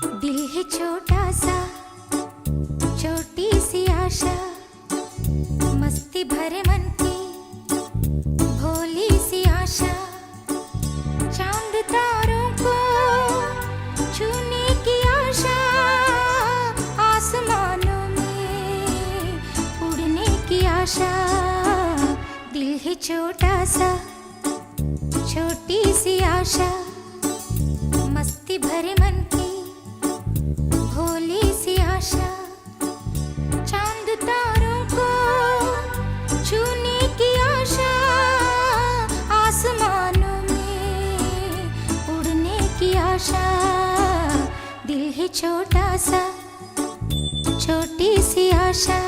दिल है छोटा सा, छोटी सी आशा, मस्ती भरे मन की भोली सी आशा। चांद तारों को छूने की आशा, आसमानों में उड़ने की आशा। दिल है छोटा सा, छोटी सी आशा, मस्ती भरे मन की भोली सी आशा। चांद तारों को छूने की आशा, आसमानों में उड़ने की आशा। दिल है छोटा सा, छोटी सी आशा।